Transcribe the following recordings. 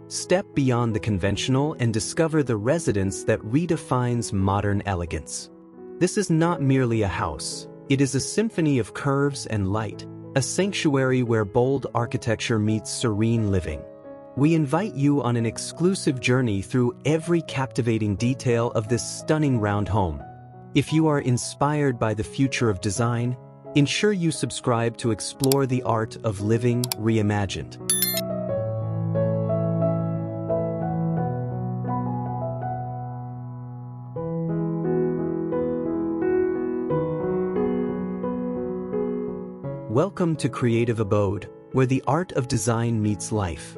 Step beyond the conventional and discover the residence that redefines modern elegance. This is not merely a house, it is a symphony of curves and light, a sanctuary where bold architecture meets serene living. We invite you on an exclusive journey through every captivating detail of this stunning round home. If you are inspired by the future of design, ensure you subscribe to explore the art of living reimagined. Welcome to Creative Abode, where the art of design meets life.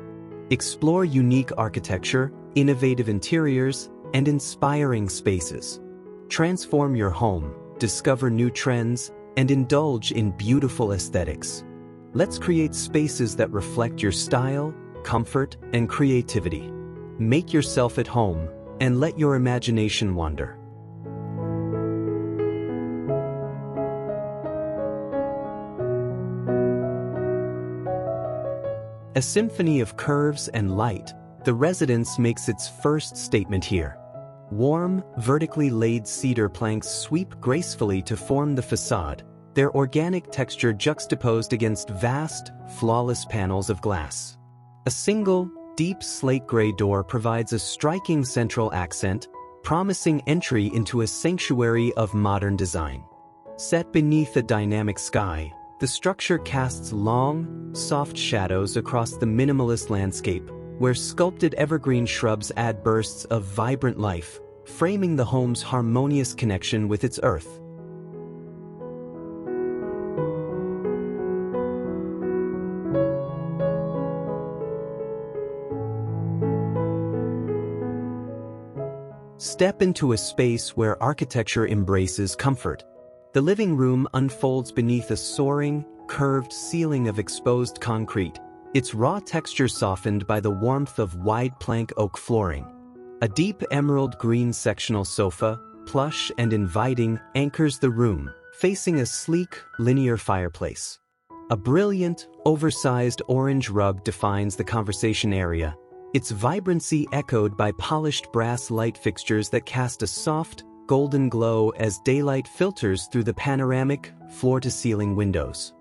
Explore unique architecture, innovative interiors, and inspiring spaces. Transform your home, discover new trends, and indulge in beautiful aesthetics. Let's create spaces that reflect your style, comfort, and creativity. Make yourself at home, and let your imagination wander. A symphony of curves and light, the residence makes its first statement here. Warm, vertically laid cedar planks sweep gracefully to form the facade, their organic texture juxtaposed against vast, flawless panels of glass. A single, deep slate gray door provides a striking central accent, promising entry into a sanctuary of modern design. Set beneath a dynamic sky, the structure casts long, soft shadows across the minimalist landscape, where sculpted evergreen shrubs add bursts of vibrant life, framing the home's harmonious connection with its earth. Step into a space where architecture embraces comfort. The living room unfolds beneath a soaring, curved ceiling of exposed concrete, its raw texture softened by the warmth of wide plank oak flooring. A deep emerald green sectional sofa, plush and inviting, anchors the room, facing a sleek, linear fireplace. A brilliant, oversized orange rug defines the conversation area, its vibrancy echoed by polished brass light fixtures that cast a soft, golden glow as daylight filters through the panoramic, floor-to-ceiling windows.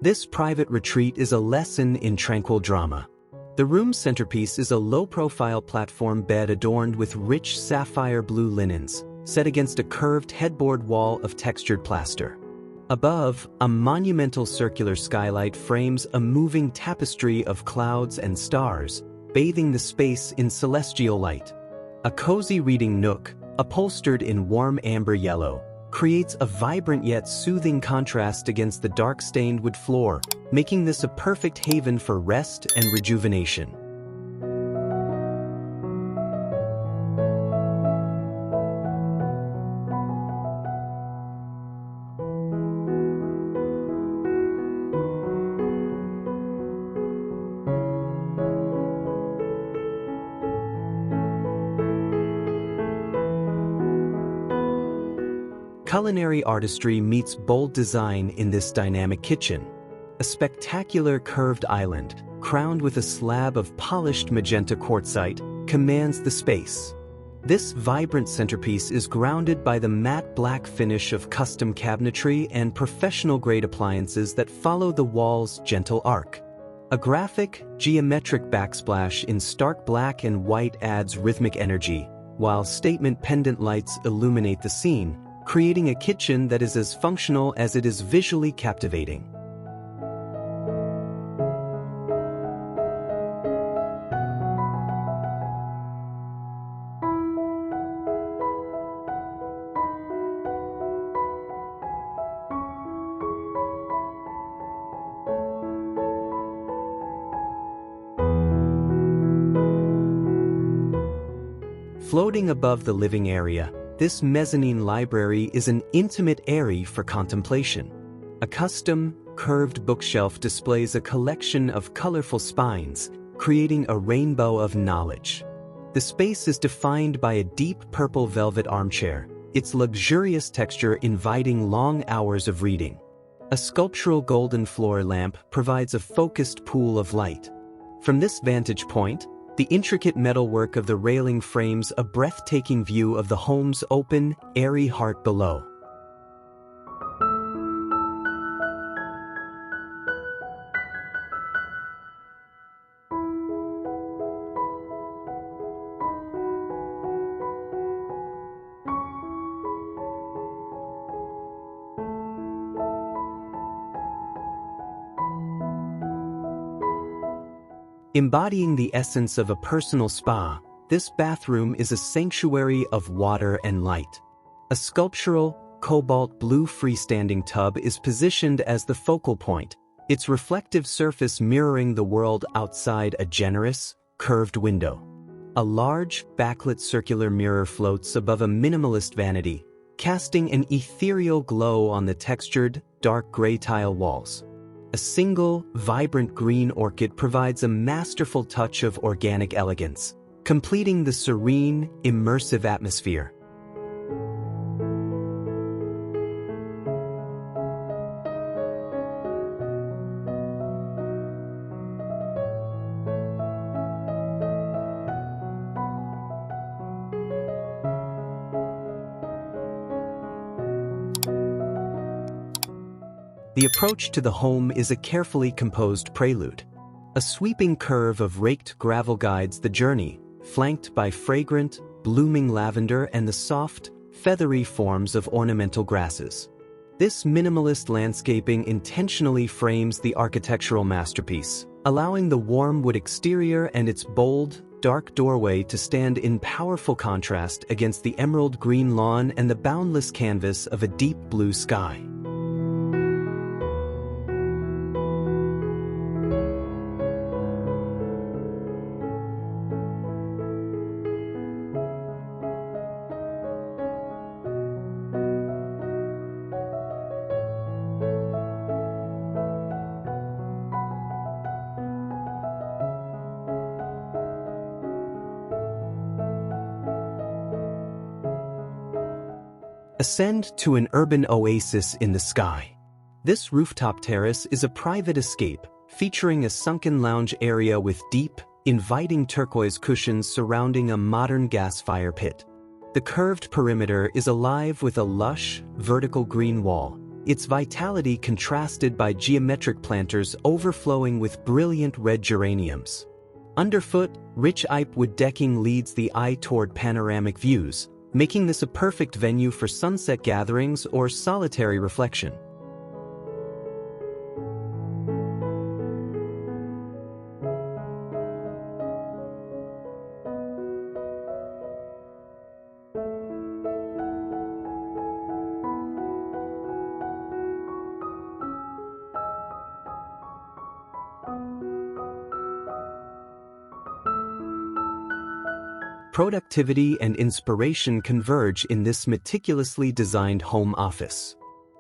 This private retreat is a lesson in tranquil drama. The room's centerpiece is a low-profile platform bed adorned with rich sapphire blue linens, set against a curved headboard wall of textured plaster. Above, a monumental circular skylight frames a moving tapestry of clouds and stars, bathing the space in celestial light. A cozy reading nook, upholstered in warm amber yellow, creates a vibrant yet soothing contrast against the dark-stained wood floor, making this a perfect haven for rest and rejuvenation. Culinary artistry meets bold design in this dynamic kitchen. A spectacular curved island, crowned with a slab of polished magenta quartzite, commands the space. This vibrant centerpiece is grounded by the matte black finish of custom cabinetry and professional-grade appliances that follow the wall's gentle arc. A graphic, geometric backsplash in stark black and white adds rhythmic energy, while statement pendant lights illuminate the scene, creating a kitchen that is as functional as it is visually captivating. Floating above the living area, this mezzanine library is an intimate eyrie for contemplation. A custom, curved bookshelf displays a collection of colorful spines, creating a rainbow of knowledge. The space is defined by a deep purple velvet armchair, its luxurious texture inviting long hours of reading. A sculptural golden floor lamp provides a focused pool of light. From this vantage point, the intricate metalwork of the railing frames a breathtaking view of the home's open, airy heart below. Embodying the essence of a personal spa, this bathroom is a sanctuary of water and light. A sculptural, cobalt blue freestanding tub is positioned as the focal point, its reflective surface mirroring the world outside a generous, curved window. A large, backlit circular mirror floats above a minimalist vanity, casting an ethereal glow on the textured, dark gray tile walls. A single, vibrant green orchid provides a masterful touch of organic elegance, completing the serene, immersive atmosphere. The approach to the home is a carefully composed prelude. A sweeping curve of raked gravel guides the journey, flanked by fragrant, blooming lavender and the soft, feathery forms of ornamental grasses. This minimalist landscaping intentionally frames the architectural masterpiece, allowing the warm wood exterior and its bold, dark doorway to stand in powerful contrast against the emerald green lawn and the boundless canvas of a deep blue sky. Ascend to an urban oasis in the sky. This rooftop terrace is a private escape, featuring a sunken lounge area with deep, inviting turquoise cushions surrounding a modern gas fire pit. The curved perimeter is alive with a lush, vertical green wall, its vitality contrasted by geometric planters overflowing with brilliant red geraniums. Underfoot, rich wood decking leads the eye toward panoramic views, making this a perfect venue for sunset gatherings or solitary reflection. Productivity and inspiration converge in this meticulously designed home office.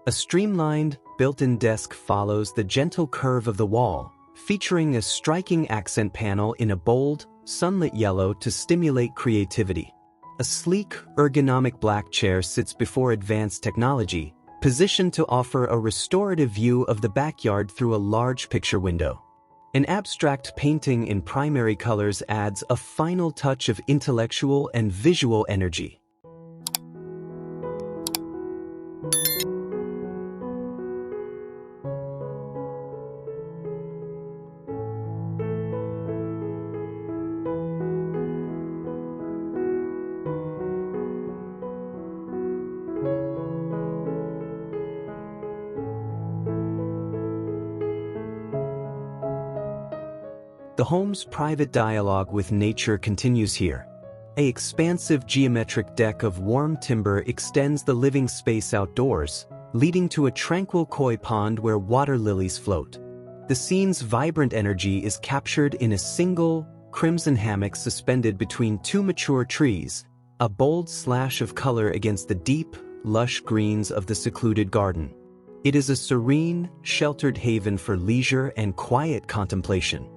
A streamlined, built-in desk follows the gentle curve of the wall, featuring a striking accent panel in a bold, sunlit yellow to stimulate creativity. A sleek, ergonomic black chair sits before advanced technology, positioned to offer a restorative view of the backyard through a large picture window. An abstract painting in primary colors adds a final touch of intellectual and visual energy. The home's private dialogue with nature continues here. An expansive geometric deck of warm timber extends the living space outdoors, leading to a tranquil koi pond where water lilies float. The scene's vibrant energy is captured in a single, crimson hammock suspended between two mature trees, a bold slash of color against the deep, lush greens of the secluded garden. It is a serene, sheltered haven for leisure and quiet contemplation.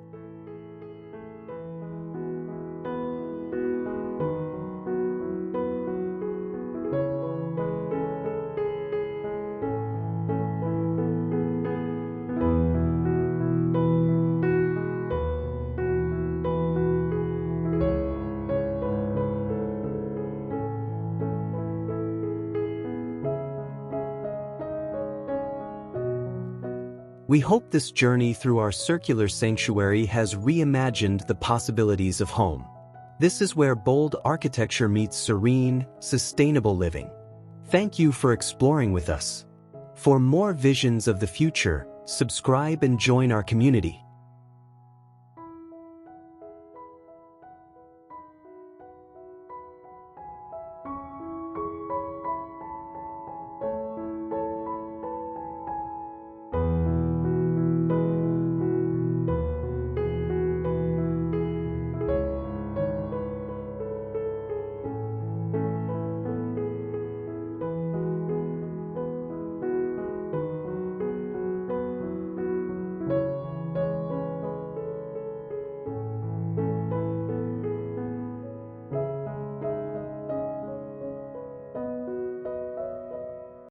We hope this journey through our circular sanctuary has reimagined the possibilities of home. This is where bold architecture meets serene, sustainable living. Thank you for exploring with us. For more visions of the future, subscribe and join our community.